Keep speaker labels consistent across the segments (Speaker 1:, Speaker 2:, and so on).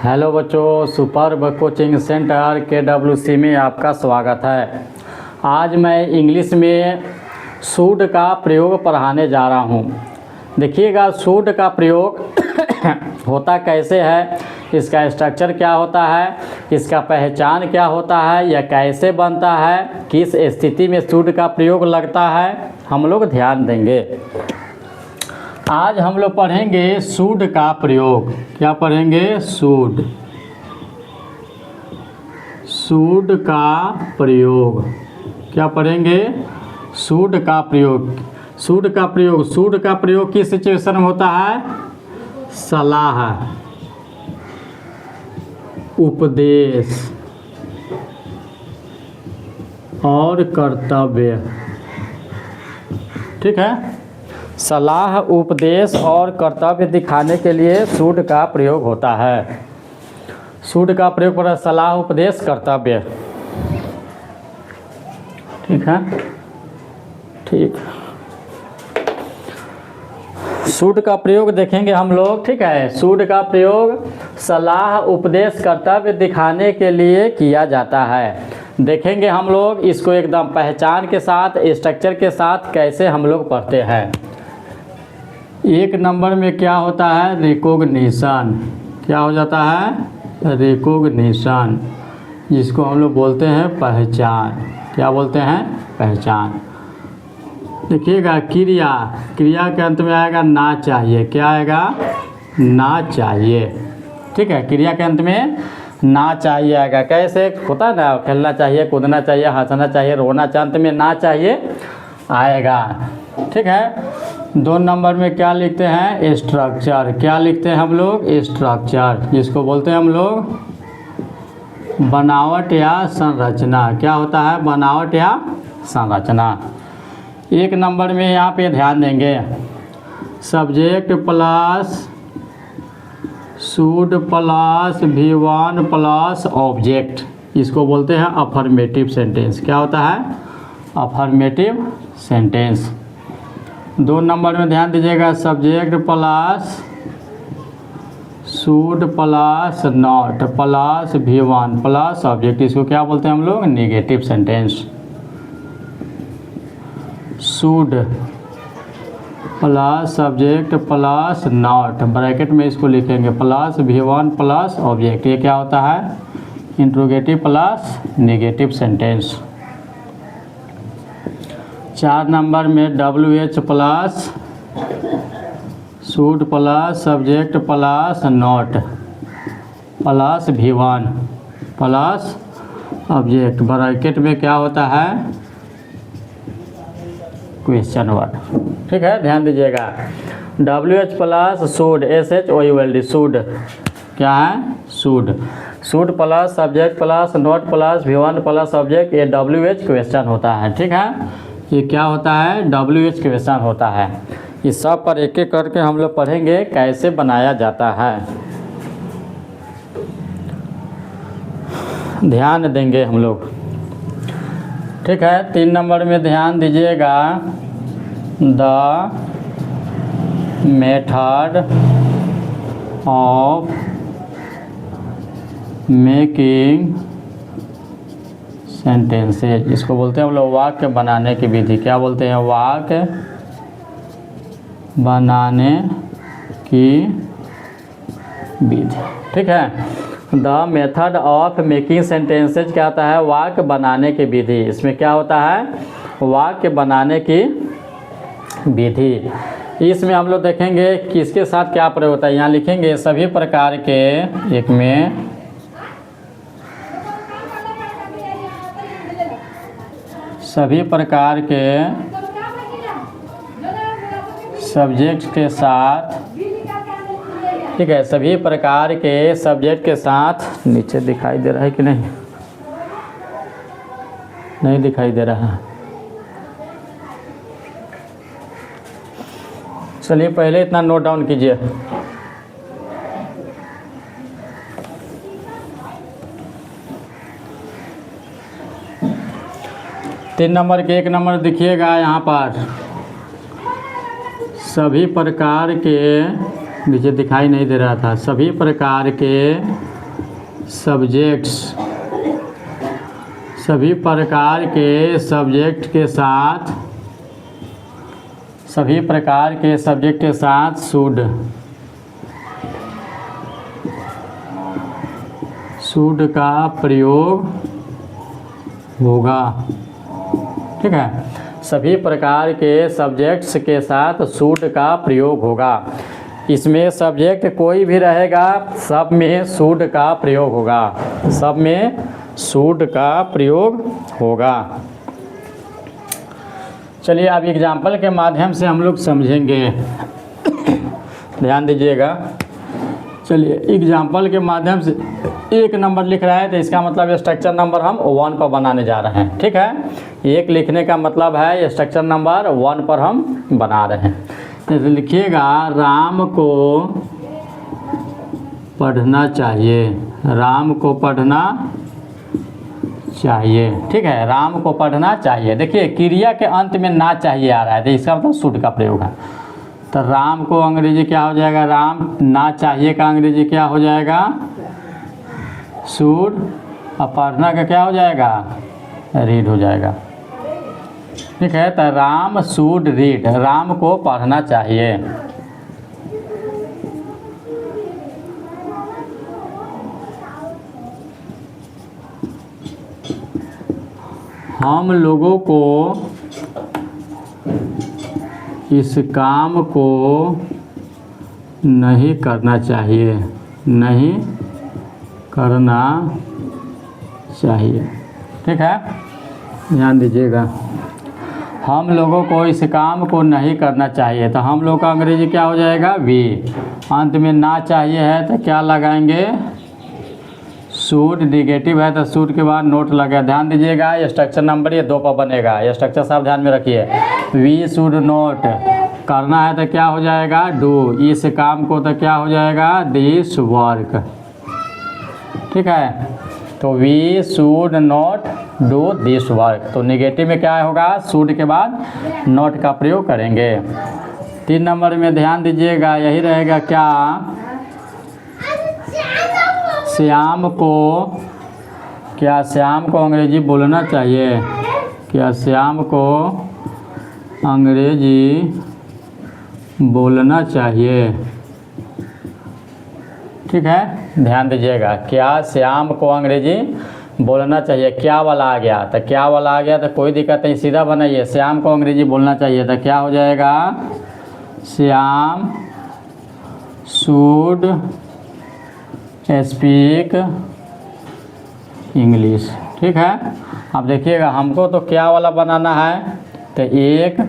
Speaker 1: Hello बच्चों, superb coaching centre KWC में आपका स्वागत है। आज मैं इंग्लिश में शुड का प्रयोग पढ़ाने जा रहा हूँ। देखिएगा, शुड का प्रयोग होता कैसे है, इसका स्ट्रक्चर क्या होता है, इसका पहचान क्या होता है, यह कैसे बनता है, किस स्थिति में शुड का प्रयोग लगता है, हम लोग ध्यान देंगे। आज हम लोग पढ़ेंगे शुड का प्रयोग। क्या पढ़ेंगे? शुड का प्रयोग। क्या पढ़ेंगे? शुड का प्रयोग। शुड का प्रयोग किस सिचुएशन में होता है? सलाह, उपदेश और कर्तव्य। ठीक है, सलाह, उपदेश और कर्तव्य दिखाने के लिए शुड का प्रयोग होता है। शुड का प्रयोग पर सलाह, उपदेश, कर्तव्य। ठीक है, ठीक। शुड का प्रयोग देखेंगे हम लोग। ठीक है, शुड का प्रयोग सलाह, उपदेश, कर्तव्य दिखाने के लिए किया जाता है। देखेंगे हम लोग इसको एकदम पहचान के साथ, स्ट्रक्चर के साथ कैसे हम लोग पढ़ते हैं। एक नंबर में क्या होता है? रिकॉग्निशन। क्या हो जाता है? रिकॉग्निशन, जिसको हम लोग बोलते हैं पहचान। क्या बोलते हैं? पहचान। देखिएगा, क्रिया के अंत में आएगा ना चाहिए। क्या आएगा? ना चाहिए। ठीक है, क्रिया के अंत में ना चाहिए आएगा। कैसे होता है ना, खेलना चाहिए, कूदना चाहिए, हंसना चाहिए, रोना चाहिए, अंत में ना चाहिए आएगा। ठीक है, 2 नंबर में क्या लिखते हैं? स्ट्रक्चर। क्या लिखते हैं हम लोग? स्ट्रक्चर, जिसको बोलते हैं हम लोग बनावट या संरचना। क्या होता है? बनावट या संरचना। 1 नंबर में यहाँ पे ध्यान देंगे, subject plus should plus V1 plus object, इसको बोलते हैं अफर्मेटिव सेंटेंस। क्या होता है? Affirmative sentence. 2 नंबर में ध्यान दीजिएगा, subject plus should plus not plus V1 plus object, इसको क्या बोलते हैं हम लोग? Negative sentence. Should plus subject plus not, bracket में इसको लिखेंगे, प्लस V1 प्लस ऑब्जेक्ट, ये क्या होता है? Interrogative plus negative sentence. 4 number में WH plus should plus subject plus not plus V1 plus object, bracket में क्या होता है? Question word. ठीक है, ध्यान दीजिएगा, WH plus should, SHOULD, should. क्या है? Should. Should plus subject plus not plus V1 plus object, ये WH क्वेश्चन होता है। ठीक है, ये क्या होता है? WH क्वेश्चन होता है। इस सब पर एक एक करके हम लोग पढ़ेंगे कैसे बनाया जाता है। ध्यान देंगे हम लोग। ठीक है, 3 नंबर में ध्यान दीजिएगा, the method of making sentences, इसको बोलते हैं हम लोग वाक्य बनाने की विधि। क्या बोलते हैं? वाक्य बनाने की विधि। ठीक है, the method of making sentences क्या होता है? वाक्य बनाने की विधि। इसमें क्या होता है? वाक्य बनाने की विधि। इसमें हम लोग देखेंगे किसके साथ क्या प्रयोग होता है। यहाँ लिखेंगे सभी प्रकार के, एक में सभी प्रकार के सब्जेक्ट के साथ। ठीक है, सभी प्रकार के सब्जेक्ट के साथ। नीचे दिखाई दे रहा है कि नहीं? नहीं दिखाई दे रहा है। चलिए पहले इतना नोट डाउन कीजिए। तीन नंबर के 1 नंबर देखिएगा, यहाँ पर सभी प्रकार के, नीचे दिखाई नहीं दे रहा था, सभी प्रकार के सब्जेक्ट्स, सभी प्रकार के सब्जेक्ट के साथ, सभी प्रकार के सब्जेक्ट के साथ शुड का प्रयोग होगा। ठीक है, सभी प्रकार के सब्जेक्ट्स के साथ शुड का प्रयोग होगा। इसमें सब्जेक्ट कोई भी रहेगा, सब में शुड का प्रयोग होगा, सब में शुड का प्रयोग होगा। चलिए अब एग्जाम्पल के माध्यम से हम लोग समझेंगे, ध्यान दीजिएगा। चलिए एग्जाम्पल के माध्यम से 1 नंबर लिख रहा है तो इसका मतलब स्ट्रक्चर नंबर हम 1 पर बनाने जा रहे हैं। ठीक है, 1 लिखने का मतलब है स्ट्रक्चर नंबर 1 पर हम बना रहे हैं। जैसे लिखिएगा राम को पढ़ना चाहिए, राम को पढ़ना चाहिए। ठीक है, राम को पढ़ना चाहिए। देखिए क्रिया के अंत में ना चाहिए आ रहा है तो इसका मतलब शुड का प्रयोग है। तो राम को अंग्रेजी क्या हो जाएगा, राम ना चाहिए का अंग्रेजी क्या हो जाएगा, शुड, और पढ़ना का क्या हो जाएगा, रीड हो जाएगा। ठीक है, तो राम शुड रीड, राम को पढ़ना चाहिए। हम लोगों को इस काम को नहीं करना चाहिए, नहीं करना चाहिए। ठीक है, ध्यान दीजिएगा, हम लोगों को इस काम को नहीं करना चाहिए। तो हम लोग का अंग्रेजी क्या हो जाएगा, वी। अंत में ना चाहिए है तो क्या लगाएंगे, शुड। निगेटिव है तो शुड के बाद नोट लगा। ध्यान दीजिएगा, ये स्ट्रक्चर नंबर ये 2 पर बनेगा, ये स्ट्रक्चर सब ध्यान में रखिए। वी शुड नोट, करना है तो क्या हो जाएगा, डू। इस काम को तो क्या हो जाएगा, दिस वर्क। ठीक है, तो we should not do this work. तो निगेटिव में क्या होगा, शुड के बाद नॉट का प्रयोग करेंगे। 3 नंबर में ध्यान दीजिएगा, यही रहेगा क्या, श्याम को, क्या श्याम को अंग्रेजी बोलना चाहिए, क्या श्याम को अंग्रेजी बोलना चाहिए। ठीक है, ध्यान दीजिएगा, क्या श्याम को अंग्रेजी बोलना चाहिए। क्या वाला आ गया तो क्या वाला आ गया तो कोई दिक्कत नहीं, सीधा बनाइए। श्याम को अंग्रेजी बोलना चाहिए तो क्या हो जाएगा, श्याम शुड स्पीक इंग्लिश। ठीक है, अब देखिएगा हमको तो क्या वाला बनाना है, तो 1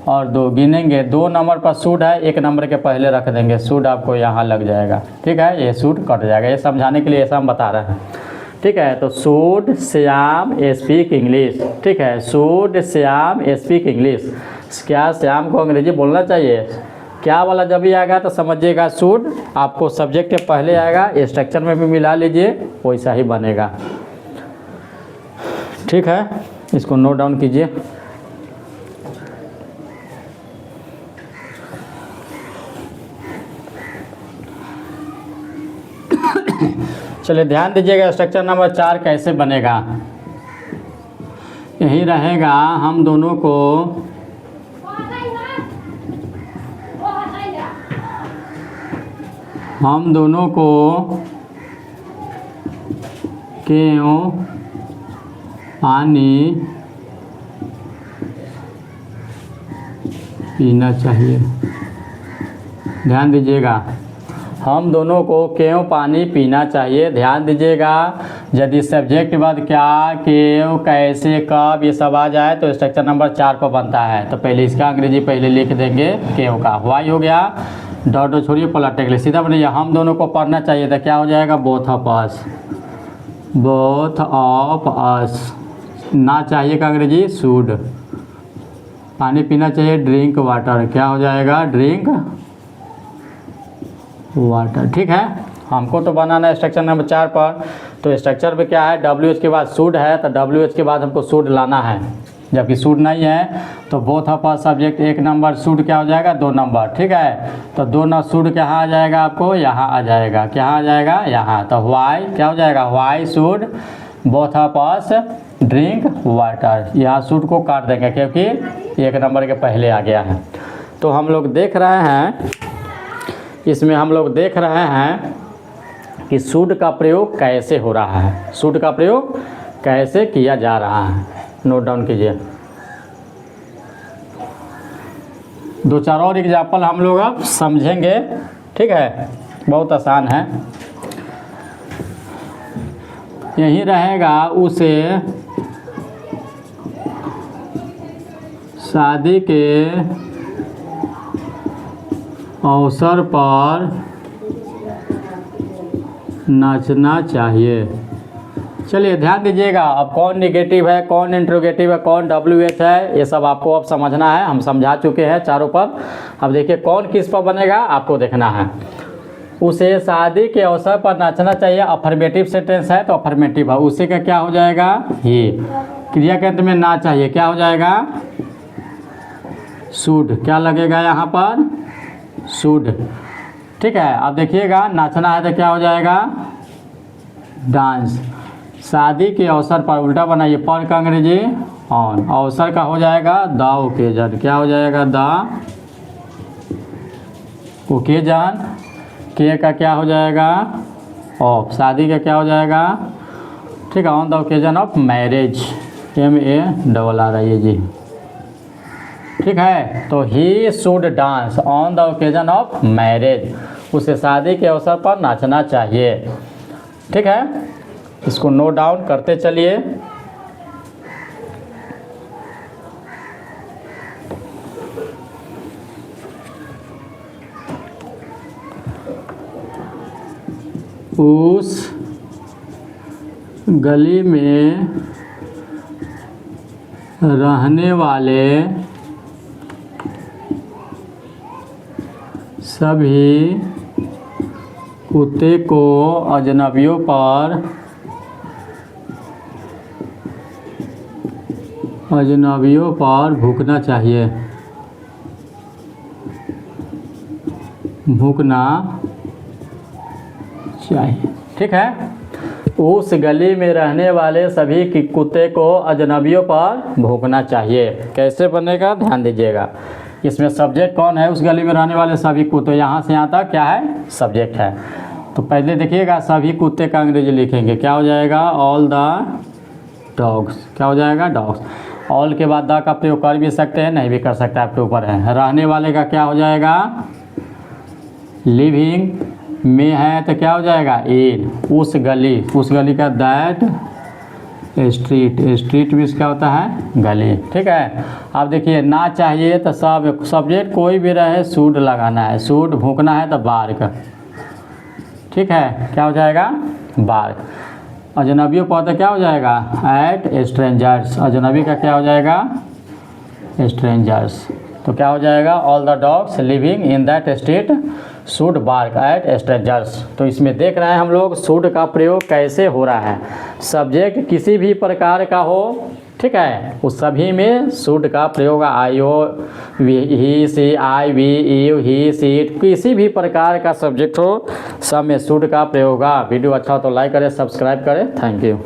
Speaker 1: और 2 गिनेंगे। 2 नंबर पर शुड है, 1 नंबर के पहले रख देंगे, शुड आपको यहाँ लग जाएगा। ठीक है, ये शुड कट जाएगा, ये समझाने के लिए ऐसा हम बता रहे हैं। ठीक है, तो शुड श्याम स्पीक इंग्लिश। ठीक है, शुड श्याम स्पीक इंग्लिश, क्या श्याम को अंग्रेजी बोलना चाहिए। क्या वाला जब भी आएगा तो समझिएगा शुड आपको सब्जेक्ट के पहले आएगा, स्ट्रक्चर में भी मिला लीजिए, वैसा ही बनेगा। ठीक है, इसको नोट डाउन कीजिए। चलिए ध्यान दीजिएगा, स्ट्रक्चर नंबर 4 कैसे बनेगा। यही रहेगा, हम दोनों को क्यों पानी पीना चाहिए। ध्यान दीजिएगा, हम दोनों को क्यों पानी पीना चाहिए। ध्यान दीजिएगा, यदि सब्जेक्ट के बाद क्या, क्यों, कैसे, कब ये सब आ जाए तो स्ट्रक्चर नंबर 4 पर बनता है। तो पहले इसका अंग्रेजी पहले लिख देंगे, क्यों का वाई हो गया, डॉट छोड़िए पलटने के लिए सीधा बनाइए। हम दोनों को पढ़ना चाहिए तो क्या हो जाएगा, both of us, both of us. ना चाहिए का अंग्रेजी शुड। पानी पीना चाहिए, ड्रिंक वाटर, क्या हो जाएगा, ड्रिंक वाटर। ठीक है, हमको तो बनाना है स्ट्रक्चर नंबर 4 पर। तो स्ट्रक्चर में क्या है, WH के बाद शुड है तो WH के बाद हमको शुड लाना है। जबकि शुड नहीं है तो both of subject 1 number, should क्या हो जाएगा 2 नंबर, ठीक है। तो 2 न शुड कहाँ आ जाएगा आपको, यहाँ आ जाएगा, क्या आ जाएगा यहाँ। तो वाई क्या हो जाएगा, why should both of us drink water, यहाँ शुड को काट देंगे क्योंकि 1 नंबर के पहले आ गया है। तो हम लोग देख रहे हैं, इसमें हम लोग देख रहे हैं कि शुड का प्रयोग कैसे हो रहा है, शुड का प्रयोग कैसे किया जा रहा है। नोट डाउन कीजिए। 2-4 और एग्जाम्पल हम लोग अब समझेंगे, ठीक है, बहुत आसान है। यही रहेगा, उसे शादी के अवसर पर नाचना चाहिए। चलिए ध्यान दीजिएगा, अब कौन निगेटिव है, कौन इंट्रोगेटिव है, कौन WH है, ये सब आपको अब समझना है। हम समझा चुके हैं चारों पर। अब देखिए कौन किस पर बनेगा आपको देखना है। उसे शादी के अवसर पर नाचना चाहिए, अफर्मेटिव सेंटेंस है तो अफर्मेटिव है, उसे का क्या हो जाएगा ही। क्रिया के अंत में ना चाहिए, क्या हो जाएगा शुड, क्या लगेगा यहाँ पर शुड, ठीक है। अब देखिएगा नाचना है तो क्या हो जाएगा डांस। शादी के अवसर पर उल्टा बनाइए, पर का अंग्रेजी ऑन, अवसर का हो जाएगा द ओकेजन, क्या हो जाएगा द ओकेजन। के का क्या हो जाएगा ऑफ, शादी का क्या हो जाएगा, ठीक है, on the occasion of marriage, MARR जी, ठीक है। तो he should dance on the occasion of marriage, उसे शादी के अवसर पर नाचना चाहिए, ठीक है। इसको नोट डाउन करते चलिए। उस गली में रहने वाले सभी कुत्ते को अजनबियों पर भूकना चाहिए, भूकना चाहिए, ठीक है। उस गली में रहने वाले सभी कुत्ते को अजनबियों पर भूकना चाहिए। कैसे बनेगा ध्यान दीजिएगा। इसमें सब्जेक्ट कौन है, उस गली में रहने वाले सभी कुत्ते, यहाँ से यहाँ तक क्या है सब्जेक्ट है। तो पहले देखिएगा सभी कुत्ते का अंग्रेजी लिखेंगे, क्या हो जाएगा ऑल द डॉग्स, क्या हो जाएगा डॉग्स। ऑल के बाद द का प्रयोग कर भी सकते हैं, नहीं भी कर सकते, आपके ऊपर है। रहने वाले का क्या हो जाएगा लिविंग, में है तो क्या हो जाएगा इन, उस गली का दैट स्ट्रीट, स्ट्रीट भी इसका होता है गली, ठीक है। अब देखिए ना चाहिए तो सब सब्जेक्ट कोई भी रहे शुड लगाना है, शुड भूकना है तो बार्क, ठीक है, क्या हो जाएगा बार्क। अजनबियों पर तो क्या हो जाएगा एट स्ट्रेंजर्स, अजनबी का क्या हो जाएगा स्ट्रेंजर्स। तो क्या हो जाएगा all the dogs living in that street should bark at strangers. तो इसमें देख रहे हैं हम लोग शुड का प्रयोग कैसे हो रहा है। सब्जेक्ट किसी भी प्रकार का हो, ठीक है, उस सभी में शुड का प्रयोग आयो ही सी आई वी यू ही सी, किसी भी प्रकार का सब्जेक्ट हो सब में शुड का प्रयोग होगा। वीडियो अच्छा हो तो लाइक करें, सब्सक्राइब करें, थैंक यू।